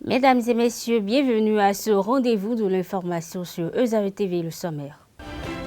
Mesdames et messieurs, bienvenue à ce rendez-vous de l'information sur ESAE TV, le sommaire.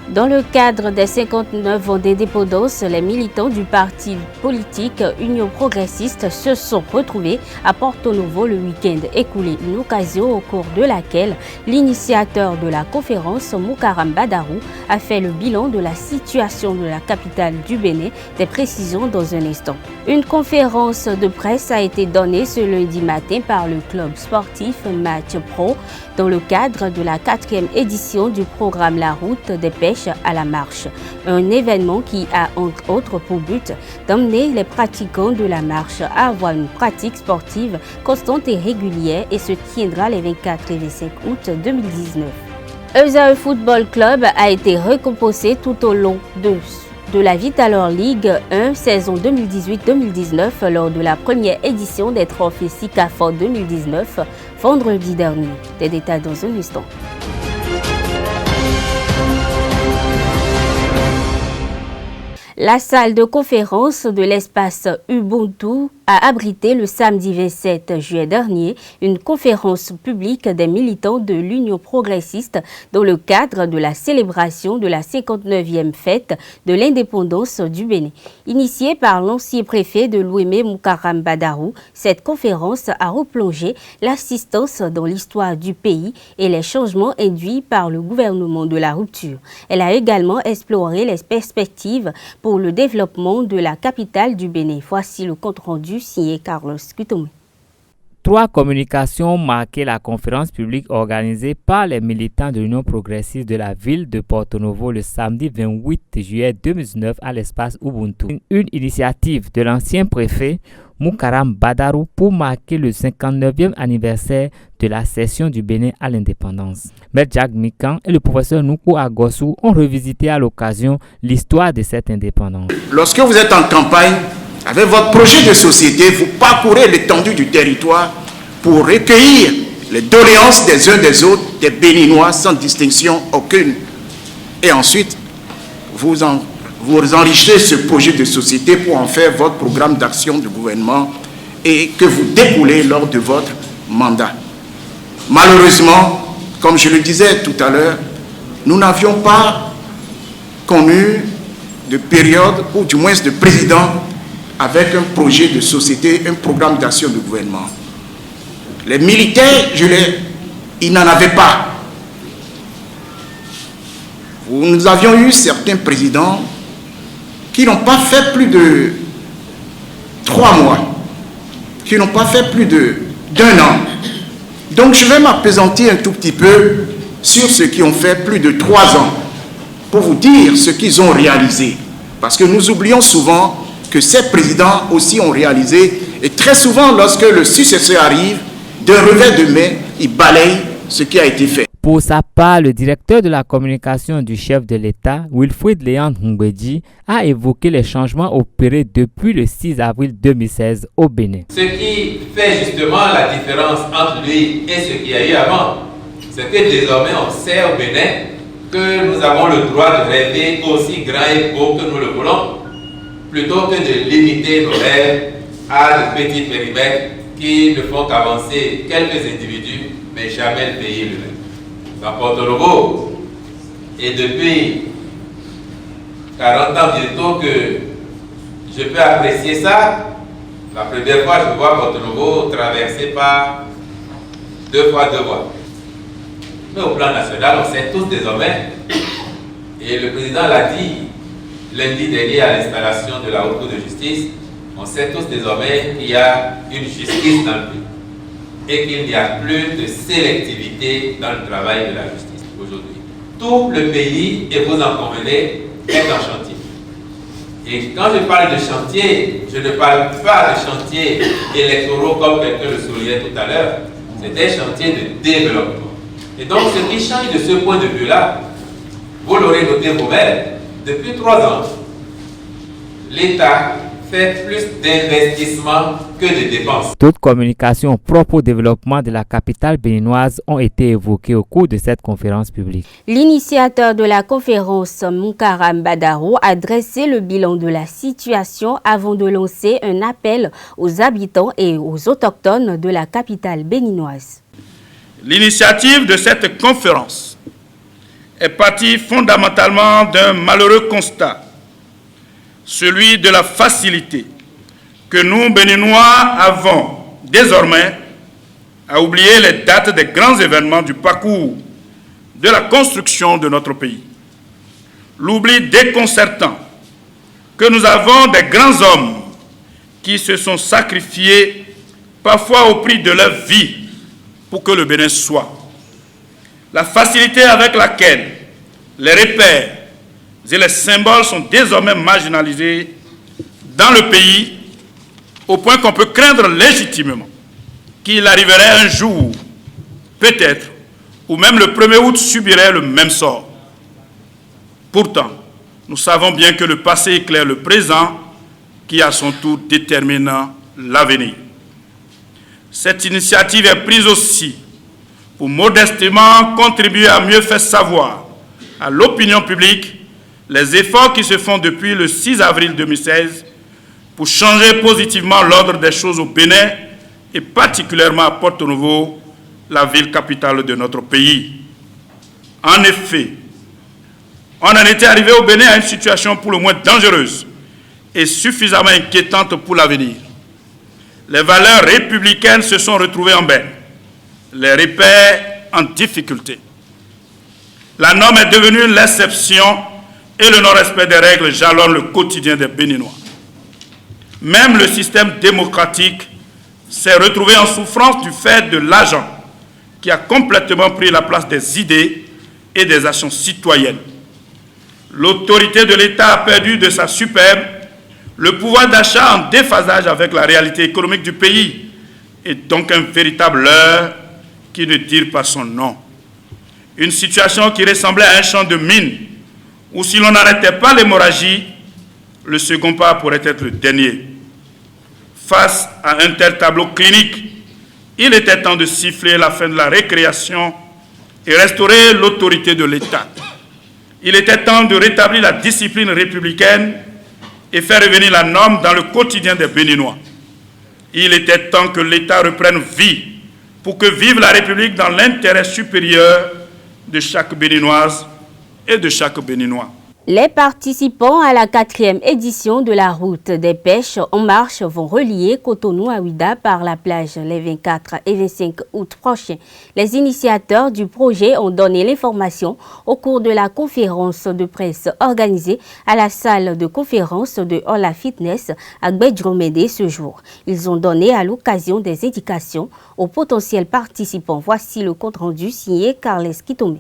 Dans le cadre des 59 ans d'indépendance, les militants du parti politique Union progressiste se sont retrouvés à Porto Novo le week-end écoulé, une occasion au cours de laquelle l'initiateur de la conférence, Moukaram Badarou, a fait le bilan de la situation de la capitale du Bénin, des précisions dans un instant. Une conférence de presse a été donnée ce lundi matin par le club sportif Match Pro dans le cadre de la 4e édition du programme La Route des Pêches à la marche, un événement qui a entre autres pour but d'emmener les pratiquants de la marche à avoir une pratique sportive constante et régulière et se tiendra les 24 et 25 août 2019. ESAE Football Club a été récompensé tout au long de la Vitalor League 1 saison 2018-2019 lors de la première édition des trophées SICAFOR 2019 vendredi dernier. Des détails dans un instant. La salle de conférence de l'espace Ubuntu a abrité le samedi 27 juillet dernier une conférence publique des militants de l'Union progressiste dans le cadre de la célébration de la 59e fête de l'indépendance du Bénin. Initiée par l'ancien préfet de l'Ouémé, Moukaram Badarou, cette conférence a replongé l'assistance dans l'histoire du pays et les changements induits par le gouvernement de la rupture. Elle a également exploré les perspectives pour le développement de la capitale du Bénin. Voici le compte-rendu signé Carlos Kutomé. 3 communications marquaient la conférence publique organisée par les militants de l'Union progressiste de la ville de Porto Novo le samedi 28 juillet 2019 à l'espace Ubuntu. Une initiative de l'ancien préfet Moukaram Badarou pour marquer le 59e anniversaire de la cession du Bénin à l'indépendance. Maître Jacques Mikan et le professeur Noukou Agossou ont revisité à l'occasion l'histoire de cette indépendance. Lorsque vous êtes en campagne, avec votre projet de société, vous parcourez l'étendue du territoire pour recueillir les doléances des uns des autres, des Béninois, sans distinction aucune. Et ensuite, vous enrichissez ce projet de société pour en faire votre programme d'action de gouvernement et que vous découlez lors de votre mandat. Malheureusement, comme je le disais tout à l'heure, nous n'avions pas connu de période, ou du moins de président, avec un projet de société, un programme d'action de gouvernement. Les militaires, ils n'en avaient pas. Nous avions eu certains présidents qui n'ont pas fait plus de 3 mois, qui n'ont pas fait plus d'1 an. Donc je vais m'appesantir un tout petit peu sur ceux qui ont fait plus de 3 ans, pour vous dire ce qu'ils ont réalisé. Parce que nous oublions souvent que ces présidents aussi ont réalisé, et très souvent lorsque le successeur arrive, d'un revers de main, il balaye ce qui a été fait. Pour sa part, le directeur de la communication du chef de l'État, Wilfrid Léandre Ngwedji, a évoqué les changements opérés depuis le 6 avril 2016 au Bénin. Ce qui fait justement la différence entre lui et ce qu'il y a eu avant, c'est que désormais on sait au Bénin que nous avons le droit de rêver aussi grand et beau que nous le voulons, plutôt que de limiter nos rêves à de petits périmètres qui ne font qu'avancer quelques individus, mais jamais le pays lui-même. Dans Porto Novo, et depuis 40 ans bientôt que je peux apprécier ça, la première fois je vois Porto Novo traversé par 2 fois 2 voies. Mais au plan national, on sait tous désormais, et le président l'a dit lundi dernier à l'installation de la Haute Cour de justice, on sait tous désormais qu'il y a une justice dans le pays et qu'il n'y a plus de sélectivité dans le travail de la justice aujourd'hui. Tout le pays, et vous en convenez, est en chantier. Et quand je parle de chantier, je ne parle pas de chantier électoraux comme quelqu'un le soulignait tout à l'heure, c'est des chantiers de développement. Et donc ce qui change de ce point de vue-là, vous l'aurez noté vous-même, depuis 3 ans, l'État fait plus d'investissements que de dépenses. D'autres communications propres au développement de la capitale béninoise ont été évoquées au cours de cette conférence publique. L'initiateur de la conférence, Moukaram Badarou, a dressé le bilan de la situation avant de lancer un appel aux habitants et aux autochtones de la capitale béninoise. L'initiative de cette conférence est partie fondamentalement d'un malheureux constat, celui de la facilité que nous, Béninois, avons désormais à oublier les dates des grands événements du parcours de la construction de notre pays. L'oubli déconcertant que nous avons des grands hommes qui se sont sacrifiés, parfois au prix de leur vie, pour que le Bénin soit. La facilité avec laquelle les repères et les symboles sont désormais marginalisés dans le pays, au point qu'on peut craindre légitimement qu'il arriverait un jour, peut-être, où même le 1er août subirait le même sort. Pourtant, nous savons bien que le passé éclaire le présent, qui à son tour détermine l'avenir. Cette initiative est prise aussi pour modestement contribuer à mieux faire savoir à l'opinion publique les efforts qui se font depuis le 6 avril 2016 pour changer positivement l'ordre des choses au Bénin et particulièrement à Porto-Novo, la ville capitale de notre pays. En effet, on en était arrivé au Bénin à une situation pour le moins dangereuse et suffisamment inquiétante pour l'avenir. Les valeurs républicaines se sont retrouvées en berne, les repères en difficulté. La norme est devenue l'exception et le non-respect des règles jalonne le quotidien des Béninois. Même le système démocratique s'est retrouvé en souffrance du fait de l'argent qui a complètement pris la place des idées et des actions citoyennes. L'autorité de l'État a perdu de sa superbe, le pouvoir d'achat en déphasage avec la réalité économique du pays est donc un véritable leurre qui ne tire pas son nom. Une situation qui ressemblait à un champ de mine où si l'on n'arrêtait pas l'hémorragie, le second pas pourrait être le dernier. Face à un tel tableau clinique, il était temps de siffler la fin de la récréation et restaurer l'autorité de l'État. Il était temps de rétablir la discipline républicaine et faire revenir la norme dans le quotidien des Béninois. Il était temps que l'État reprenne vie pour que vive la République dans l'intérêt supérieur de chaque Béninoise et de chaque Béninois. Les participants à la 4e édition de la route des pêches en marche vont relier Cotonou à Ouidah par la plage les 24 et 25 août prochains. Les initiateurs du projet ont donné l'information au cours de la conférence de presse organisée à la salle de conférence de Ola Fitness à Gbedjomede ce jour. Ils ont donné à l'occasion des indications aux potentiels participants. Voici le compte-rendu signé Carles Kitome.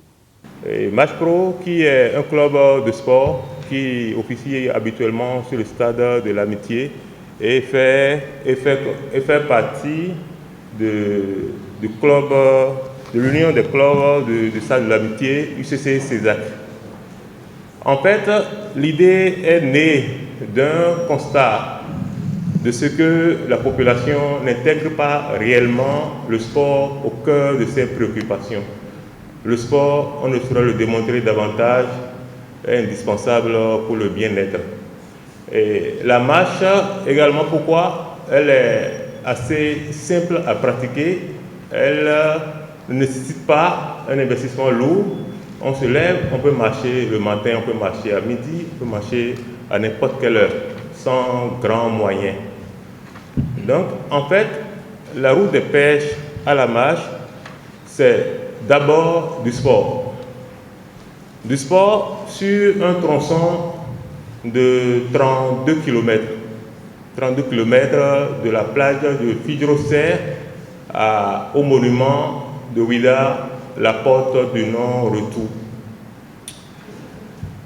Match Pro, qui est un club de sport qui officie habituellement sur le stade de l'Amitié et fait partie du club, de l'union des clubs du stade de l'Amitié, UCC Césac. En fait, l'idée est née d'un constat de ce que la population n'intègre pas réellement le sport au cœur de ses préoccupations. Le sport, on ne saurait le démontrer davantage, est indispensable pour le bien-être. Et la marche, également, pourquoi? Elle est assez simple à pratiquer. Elle ne nécessite pas un investissement lourd. On se lève, on peut marcher le matin, on peut marcher à midi, on peut marcher à n'importe quelle heure, sans grands moyens. Donc, en fait, la route des pêches à la marche, c'est d'abord du sport. Du sport sur un tronçon de 32 km. 32 km de la plage de Fidjro-Serre au monument de Ouidah, la porte du non-retour.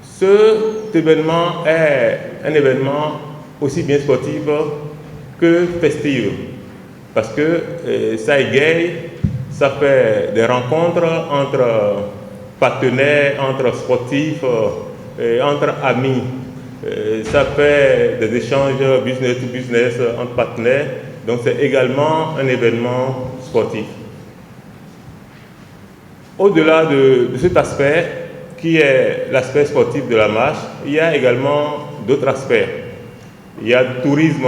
Cet événement est un événement aussi bien sportif que festif, parce que ça égaye. Ça fait des rencontres entre partenaires, entre sportifs, et entre amis. Ça fait des échanges business to business entre partenaires. Donc c'est également un événement sportif. Au-delà de cet aspect, qui est l'aspect sportif de la marche, il y a également d'autres aspects. Il y a le tourisme,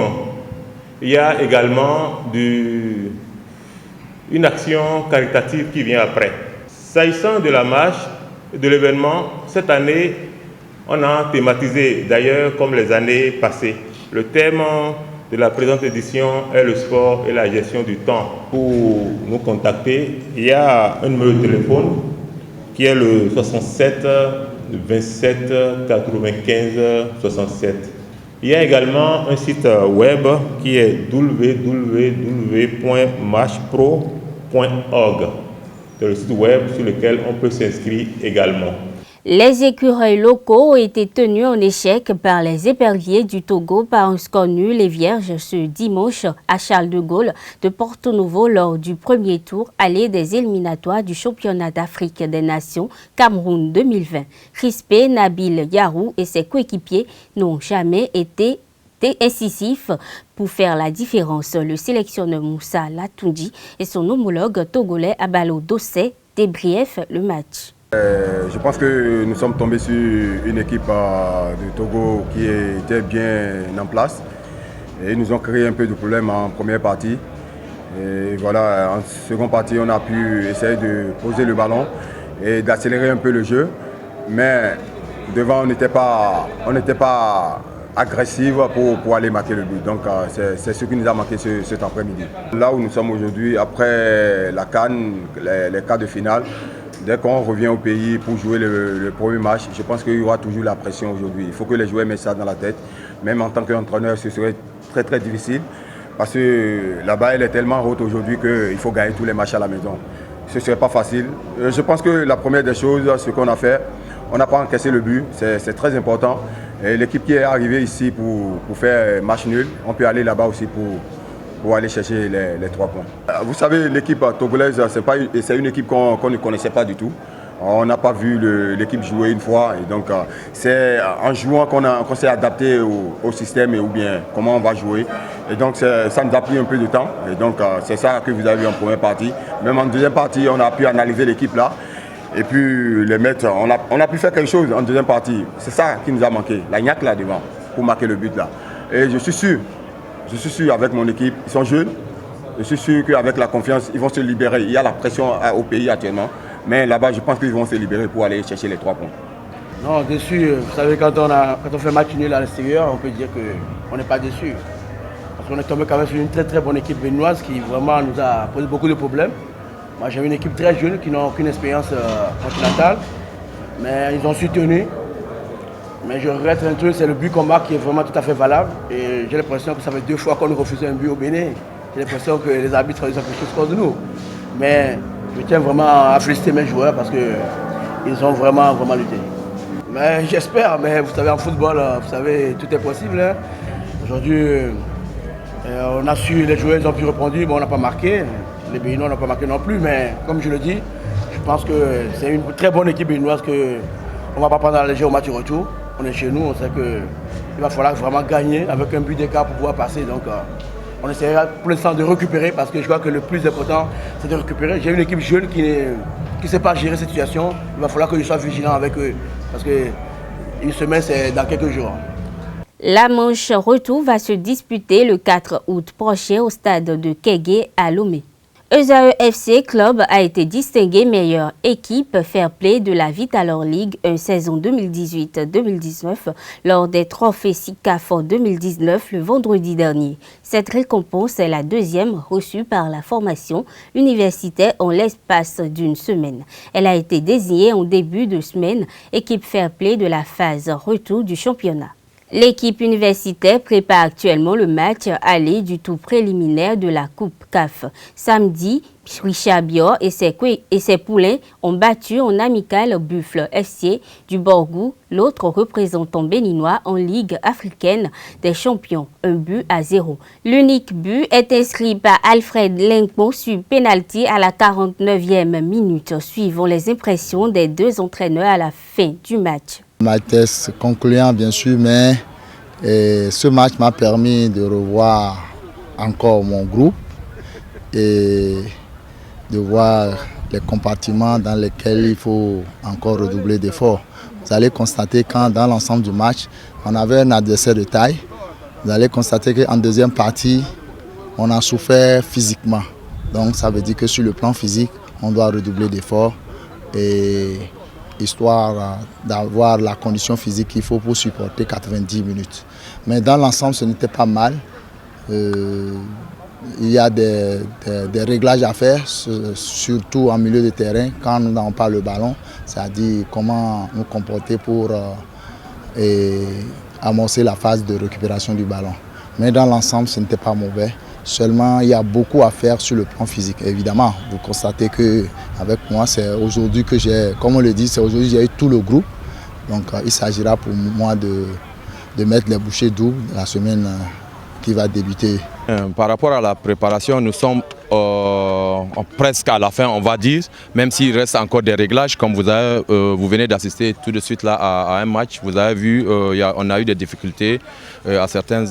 il y a également une action caritative qui vient après. S'agissant de la marche, de l'événement, cette année, on a thématisé, d'ailleurs comme les années passées, le thème de la présente édition est le sport et la gestion du temps. Pour nous contacter, il y a un numéro de téléphone qui est le 67 27 95 67. Il y a également un site web qui est www.marchepro.org. C'est le site web sur lequel on peut s'inscrire également. Les écureuils locaux ont été tenus en échec par les éperviers du Togo par un score nul et vierge ce dimanche à Charles de Gaulle de Porto Novo lors du premier tour aller des éliminatoires du championnat d'Afrique des Nations Cameroun 2020. Crispé, Nabil Yarou et ses coéquipiers n'ont jamais été incisifs pour faire la différence. Le sélectionneur Moussa Latoundi et son homologue togolais Abalo Dossé débriefent le match. Je pense que nous sommes tombés sur une équipe de Togo qui était bien en place et ils nous ont créé un peu de problème en première partie. Et voilà, en seconde partie, on a pu essayer de poser le ballon et d'accélérer un peu le jeu, mais devant, on n'était pas agressif pour aller marquer le but. Donc c'est ce qui nous a manqué cet après-midi. Là où nous sommes aujourd'hui, après la CAN, les quarts de finale, dès qu'on revient au pays pour jouer le premier match, je pense qu'il y aura toujours la pression aujourd'hui. Il faut que les joueurs mettent ça dans la tête. Même en tant qu'entraîneur, ce serait très très difficile parce que là-bas, elle est tellement haute aujourd'hui qu'il faut gagner tous les matchs à la maison. Ce ne serait pas facile. Je pense que la première des choses, ce qu'on a fait, on n'a pas encaissé le but, c'est très important. L'équipe qui est arrivée ici pour faire match nul, on peut aller là-bas aussi pour aller chercher les 3 points. Vous savez, l'équipe togolaise, c'est une équipe qu'on ne connaissait pas du tout. On n'a pas vu l'équipe jouer une fois. Et donc, c'est en jouant qu'on s'est adapté au système et ou bien comment on va jouer. Et donc, ça nous a pris un peu de temps. Et donc, c'est ça que vous avez vu en première partie. Même en deuxième partie, on a pu analyser l'équipe là. Et puis, les mettre, on a pu faire quelque chose en deuxième partie. C'est ça qui nous a manqué. La gnaque là devant, pour marquer le but là. Et je suis sûr avec mon équipe, ils sont jeunes. Je suis sûr qu'avec la confiance, ils vont se libérer. Il y a la pression au pays actuellement. Mais là-bas, je pense qu'ils vont se libérer pour aller chercher les 3 points. Non, déçu. Vous savez, quand on fait match nul à l'extérieur, on peut dire qu'on n'est pas déçu. Parce qu'on est tombé quand même sur une très très bonne équipe béninoise qui vraiment nous a posé beaucoup de problèmes. Moi, j'ai une équipe très jeune qui n'a aucune expérience continentale. Mais ils ont su tenir. Mais je regrette un truc, c'est le but qu'on marque qui est vraiment tout à fait valable. Et j'ai l'impression que ça fait 2 fois qu'on nous refusait un but au Bénin. J'ai l'impression que les arbitres ils ont quelque chose contre nous. Mais je tiens vraiment à féliciter mes joueurs parce qu'ils ont vraiment lutté. Mais j'espère, mais vous savez, en football, vous savez, tout est possible. Hein. Aujourd'hui, on a su, les joueurs ils ont pu répondre, mais on n'a pas marqué. Les Béninois n'ont pas marqué non plus, mais comme je le dis, je pense que c'est une très bonne équipe béninoise qu'on ne va pas prendre à la légère au match de retour. On est chez nous, on sait qu'il va falloir vraiment gagner avec un but d'écart pour pouvoir passer. Donc on essaiera pour l'instant de récupérer parce que je crois que le plus important c'est de récupérer. J'ai une équipe jeune qui ne sait pas gérer cette situation. Il va falloir que je sois vigilant avec eux parce qu'une semaine c'est dans quelques jours. La manche retour va se disputer le 4 août prochain au stade de Kégué à Lomé. Esaü FC Club a été distingué meilleure équipe fair play de la Vitalor League une saison 2018-2019 lors des trophées SICAF 2019 le vendredi dernier. Cette récompense est la deuxième reçue par la formation universitaire en l'espace d'une semaine. Elle a été désignée en début de semaine équipe fair play de la phase retour du championnat. L'équipe universitaire prépare actuellement le match aller du tour préliminaire de la Coupe CAF. Samedi, Richard Bior et ses poulains ont battu en amical Buffle FC du Borgou, l'autre représentant béninois en Ligue africaine des champions, 1-0. L'unique but est inscrit par Alfred Linkmon sur pénalty à la 49e minute, suivant les impressions des deux entraîneurs à la fin du match. Ma test concluant bien sûr, mais ce match m'a permis de revoir encore mon groupe et de voir les compartiments dans lesquels il faut encore redoubler d'efforts. Vous allez constater quand dans l'ensemble du match, on avait un adversaire de taille. Vous allez constater qu'en deuxième partie, on a souffert physiquement. Donc ça veut dire que sur le plan physique, on doit redoubler d'efforts et histoire d'avoir la condition physique qu'il faut pour supporter 90 minutes. Mais dans l'ensemble, ce n'était pas mal. Il y a des réglages à faire, surtout en milieu de terrain, quand nous n'avons pas le ballon, c'est-à-dire comment nous comporter pour amorcer la phase de récupération du ballon. Mais dans l'ensemble, ce n'était pas mauvais. Seulement, il y a beaucoup à faire sur le plan physique. Évidemment, vous constatez qu'avec moi, c'est aujourd'hui que j'ai, comme on le dit, c'est aujourd'hui que j'ai eu tout le groupe. Donc, il s'agira pour moi de mettre les bouchées doubles la semaine qui va débuter. Par rapport à la préparation, nous sommes presque à la fin, on va dire, même s'il reste encore des réglages. Comme vous venez d'assister tout de suite là à un match, vous avez vu, on a eu des difficultés à certains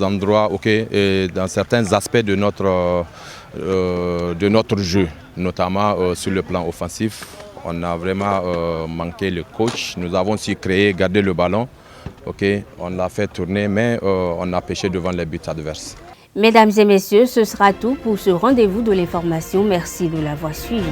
endroits, et dans certains aspects de notre jeu, notamment sur le plan offensif. On a vraiment manqué le coach. Nous avons aussi gardé le ballon. On l'a fait tourner, mais on a pêché devant les buts adverses. Mesdames et messieurs, ce sera tout pour ce rendez-vous de l'information. Merci de l'avoir suivi.